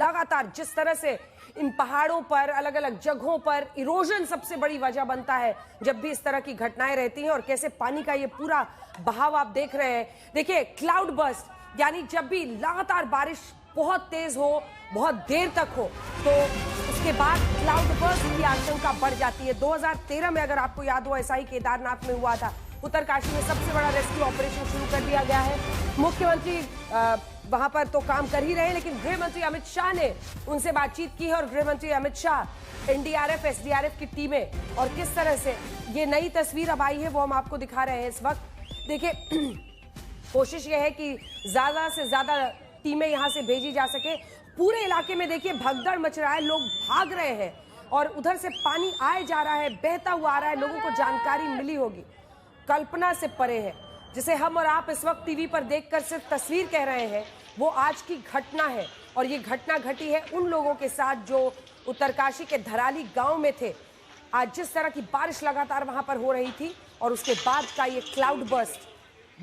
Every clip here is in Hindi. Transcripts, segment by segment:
लगातार जिस तरह से इन पहाड़ों पर अलग अलग जगहों पर इरोजन सबसे बड़ी वजह बनता है जब भी इस तरह की घटनाएं रहती हैं, और कैसे पानी का ये पूरा बहाव आप देख रहे हैं। देखिए क्लाउड बर्स्ट, यानी जब भी लगातार बारिश बहुत तेज हो, बहुत देर तक हो, तो उसके बाद क्लाउड बर्स्ट की आशंका बढ़ जाती है। 2013 में अगर आपको याद हो, ऐसा ही केदारनाथ में हुआ था। उत्तरकाशी में सबसे बड़ा रेस्क्यू ऑपरेशन शुरू कर दिया गया है। मुख्यमंत्री वहां पर तो काम कर ही रहे हैं, लेकिन गृह मंत्री अमित शाह ने उनसे बातचीत की है, और गृह मंत्री अमित शाह एनडीआरएफ एसडीआरएफ की टीमें और किस तरह से ये नई तस्वीर अब आई है वो हम आपको दिखा रहे हैं इस वक्त। देखिए कोशिश ये है कि ज्यादा से ज्यादा टीमें यहां से भेजी जा सके। पूरे इलाके में देखिए भगदड़ मच रहा है, लोग भाग रहे हैं और उधर से पानी आए जा रहा है, बहता हुआ आ रहा है। लोगों को जानकारी मिली होगी, कल्पना से परे है। जिसे हम और आप इस वक्त टीवी पर देखकर सिर्फ तस्वीर कह रहे हैं, वो आज की घटना है, और ये घटना घटी है उन लोगों के साथ जो उत्तरकाशी के धराली गांव में थे। आज जिस तरह की बारिश लगातार वहां पर हो रही थी, और उसके बाद का ये क्लाउड बर्स्ट,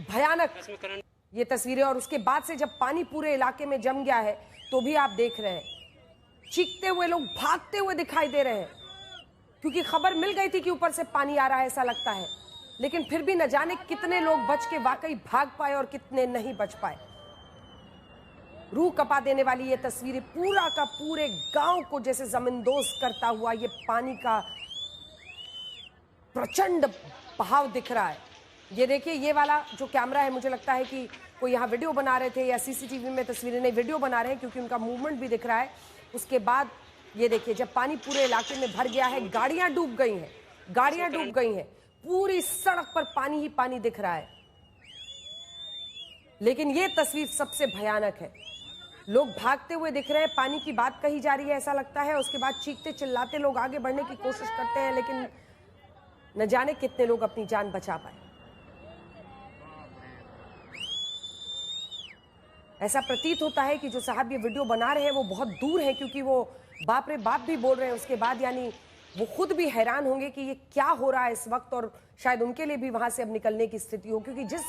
भयानक ये तस्वीरें, और उसके बाद से जब पानी पूरे इलाके में जम गया है तो भी आप देख रहे हैं चीखते हुए लोग भागते हुए दिखाई दे रहे हैं, क्योंकि खबर मिल गई थी कि ऊपर से पानी आ रहा है ऐसा लगता है। लेकिन फिर भी न जाने कितने लोग बच के वाकई भाग पाए और कितने नहीं बच पाए। रूह कपा देने वाली ये तस्वीरें, पूरा का पूरे गांव को जैसे जमींदोज करता हुआ ये पानी का प्रचंड बहाव दिख रहा है। ये देखिए, ये वाला जो कैमरा है, मुझे लगता है कि कोई यहाँ वीडियो बना रहे थे या सीसीटीवी में तस्वीरें नहीं, वीडियो बना रहे हैं, क्योंकि उनका मूवमेंट भी दिख रहा है। उसके बाद ये देखिए, जब पानी पूरे इलाके में भर गया है, गाड़ियां डूब गई हैं, गाड़ियां डूब गई हैं, पूरी सड़क पर पानी ही पानी दिख रहा है। लेकिन ये तस्वीर सबसे भयानक है। लोग भागते हुए दिख रहे हैं, पानी की बात कही जा रही है ऐसा लगता है। उसके बाद चीखते चिल्लाते लोग आगे बढ़ने की कोशिश करते हैं, लेकिन न जाने कितने लोग अपनी जान बचा पाए। ऐसा प्रतीत होता है कि जो साहब ये वीडियो बना रहे हैं वो बहुत दूर है, क्योंकि वो बाप रे बाप भी बोल रहे हैं उसके बाद, यानी वो खुद भी हैरान होंगे कि ये क्या हो रहा है इस वक्त, और शायद उनके लिए भी वहां से अब निकलने की स्थिति हो, क्योंकि जिस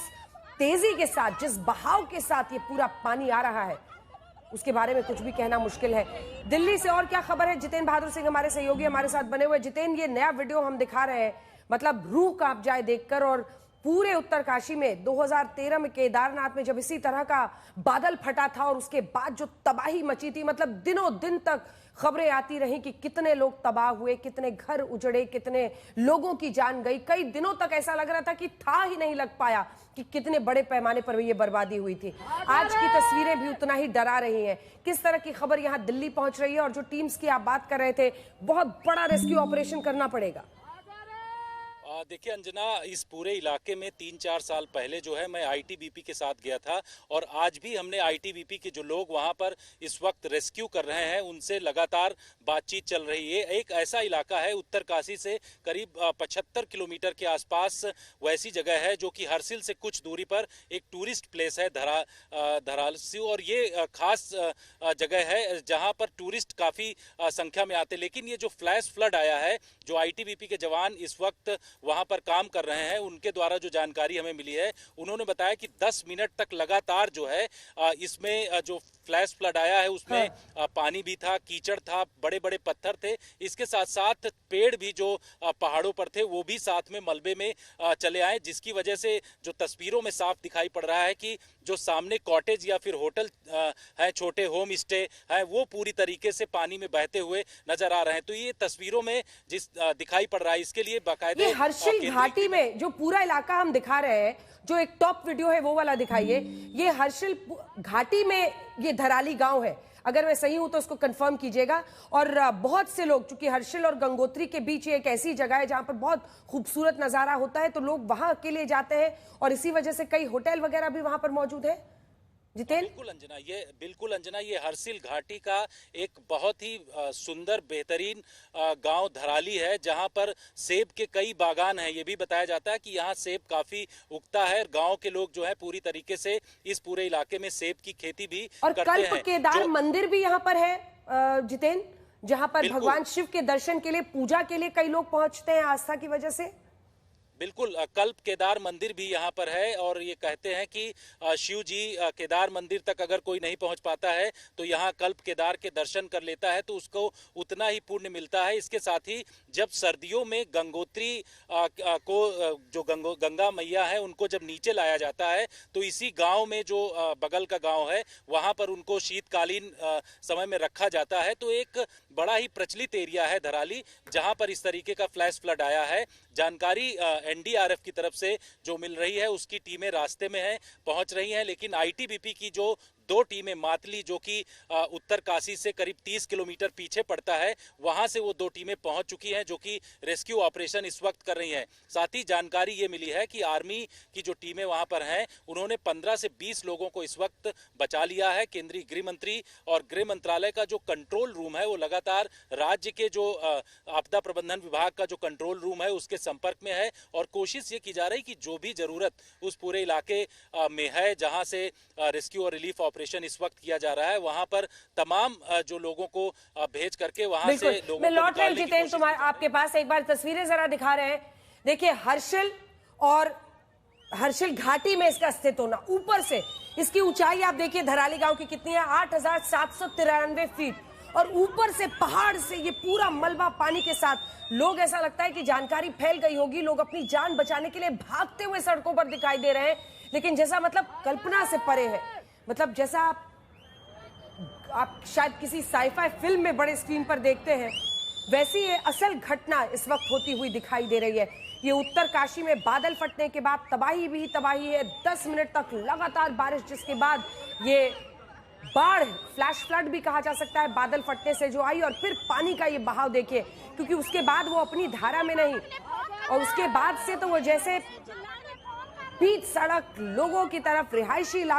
तेजी के साथ, जिस बहाव के साथ ये पूरा पानी आ रहा है, उसके बारे में कुछ भी कहना मुश्किल है। दिल्ली से और क्या खबर है, जितेन बहादुर सिंह हमारे सहयोगी हमारे साथ बने हुए। जितेन, ये नया वीडियो हम दिखा रहे हैं, मतलब रूह कांप जाए देखकर। और पूरे उत्तरकाशी में 2013 में केदारनाथ में जब इसी तरह का बादल फटा था, और उसके बाद जो तबाही मची थी, मतलब दिनों दिन तक खबरें आती रही कि कितने लोग तबाह हुए, कितने घर उजड़े, कितने लोगों की जान गई। कई दिनों तक ऐसा लग रहा था कि था ही नहीं लग पाया कि कितने बड़े पैमाने पर ये बर्बादी हुई थी। आज की तस्वीरें भी उतना ही डरा रही हैं। किस तरह की खबर यहां दिल्ली पहुंच रही है, और जो टीम्स की आप बात कर रहे थे, बहुत बड़ा रेस्क्यू ऑपरेशन करना पड़ेगा। देखिए अंजना, इस पूरे इलाके में 3-4 साल पहले जो है मैं आईटीबीपी के साथ गया था, और आज भी हमने आईटीबीपी के जो लोग वहां पर इस वक्त रेस्क्यू कर रहे हैं उनसे लगातार बातचीत चल रही है। एक ऐसा इलाका है उत्तरकाशी से करीब 75 किलोमीटर के आसपास वैसी जगह है जो कि हरसिल से कुछ दूरी पर एक टूरिस्ट प्लेस है, धरालसी, और ये खास जगह है जहां पर टूरिस्ट काफी संख्या में आते। लेकिन ये जो फ्लैश फ्लड आया है, जो आईटीबीपी के जवान इस वक्त वहां पर काम कर रहे हैं, उनके द्वारा जो जानकारी हमें मिली है, उन्होंने बताया कि 10 मिनट तक लगातार जो है इसमें जो फ्लैश फ्लड आया है उसमें पानी भी था, कीचड़ था, बड़े बड़े पत्थर थे। इसके साथ साथ पेड़ भी जो पहाड़ों पर थे वो भी साथ में मलबे में चले आए, जिसकी वजह से जो तस्वीरों में साफ दिखाई पड़ रहा है कि जो सामने कॉटेज या फिर होटल है, छोटे होम स्टे है, वो पूरी तरीके से पानी में बहते हुए नजर आ रहे हैं। तो ये तस्वीरों में जिस दिखाई पड़ रहा है, इसके लिए बाकायदे हर्षिल घाटी में जो पूरा इलाका हम दिखा रहे हैं, जो एक टॉप वीडियो है वो वाला दिखाइए। ये हर्षिल घाटी में ये धराली गांव है, अगर मैं सही हूं तो उसको कंफर्म कीजिएगा। और बहुत से लोग, चूंकि हर्षिल और गंगोत्री के बीच एक ऐसी जगह है जहां पर बहुत खूबसूरत नजारा होता है, तो लोग वहां के लिए जाते हैं, और इसी वजह से कई होटल वगैरह भी वहां पर मौजूद है। जितेन, बिल्कुल अंजना, ये हरसिल घाटी का एक बहुत ही सुंदर बेहतरीन गांव धराली है, जहां पर सेब के कई बागान हैं। ये भी बताया जाता है कि यहाँ सेब काफी उगता है। गांव के लोग जो है पूरी तरीके से इस पूरे इलाके में सेब की खेती भी करते हैं। कल्प केदार मंदिर भी यहाँ पर है जितेन, जहां पर भगवान शिव के दर्शन के लिए, पूजा के लिए कई लोग पहुंचते हैं आस्था की वजह से। बिल्कुल कल्प केदार मंदिर भी यहाँ पर है और ये कहते हैं कि शिव जी केदार मंदिर तक अगर कोई नहीं पहुंच पाता है तो यहाँ कल्प केदार के दर्शन कर लेता है तो उसको उतना ही पुण्य मिलता है। इसके साथ ही जब सर्दियों में गंगोत्री को जो गंगा मैया है उनको जब नीचे लाया जाता है तो इसी गांव में जो बगल का गांव है वहां पर उनको शीतकालीन समय में रखा जाता है। तो एक बड़ा ही प्रचलित एरिया है धराली जहां पर इस तरीके का फ्लैश फ्लड आया है। जानकारी एनडीआरएफ की तरफ से जो मिल रही है उसकी टीमें रास्ते में हैं, पहुंच रही हैं, लेकिन आईटीबीपी की जो 2 टीमें मातली जो कि उत्तर काशी से करीब 30 किलोमीटर पीछे पड़ता है वहां से वो 2 टीमें पहुंच चुकी हैं जो कि रेस्क्यू ऑपरेशन इस वक्त कर रही हैं। साथ ही जानकारी ये मिली है कि आर्मी की जो टीमें वहां पर हैं उन्होंने 15 से 20 लोगों को इस वक्त बचा लिया है। केंद्रीय गृह मंत्री और गृह मंत्रालय का जो कंट्रोल रूम है वो लगातार राज्य के जो आपदा प्रबंधन विभाग का जो कंट्रोल रूम है उसके संपर्क में है और कोशिश ये की जा रही कि जो भी जरूरत उस पूरे इलाके में है जहां से रेस्क्यू और रिलीफ ऑपरेशन इस वक्त किया जा रहा है वहां पर तमाम जो लोगों को भेज करके वहां से लोगों मैं लौट रहा हूं को जितेंद्र तुम्हारे आपके पास एक बार तस्वीरें जरा दिखा रहे हैं। देखिए हर्षिल घाटी में इसका अस्तित्व होना, ऊपर से इसकी ऊंचाई आप देखिए धराली गांव की कितनी है, 8,793 फीट और ऊपर से पहाड़ से ये पूरा मलबा पानी के साथ लोग, ऐसा लगता है कि जानकारी फैल गई होगी, लोग अपनी जान बचाने के लिए भागते हुए सड़कों पर दिखाई दे रहे हैं। लेकिन जैसा मतलब कल्पना से परे है, मतलब जैसा आप शायद किसी साइफाई फिल्म में बड़े स्क्रीन पर देखते हैं वैसी ये असल घटना इस वक्त होती हुई दिखाई दे रही है। ये उत्तर काशी में बादल फटने के बाद तबाही भी तबाही है, 10 मिनट तक लगातार बारिश, जिसके बाद ये बाढ़, फ्लैश फ्लड भी कहा जा सकता है, बादल फटने से जो आई और फिर पानी का ये बहाव देखिए, क्योंकि उसके बाद वो अपनी धारा में नहीं और उसके बाद से तो वो जैसे बीच सड़क लोगों की तरफ रिहायशी इलाकों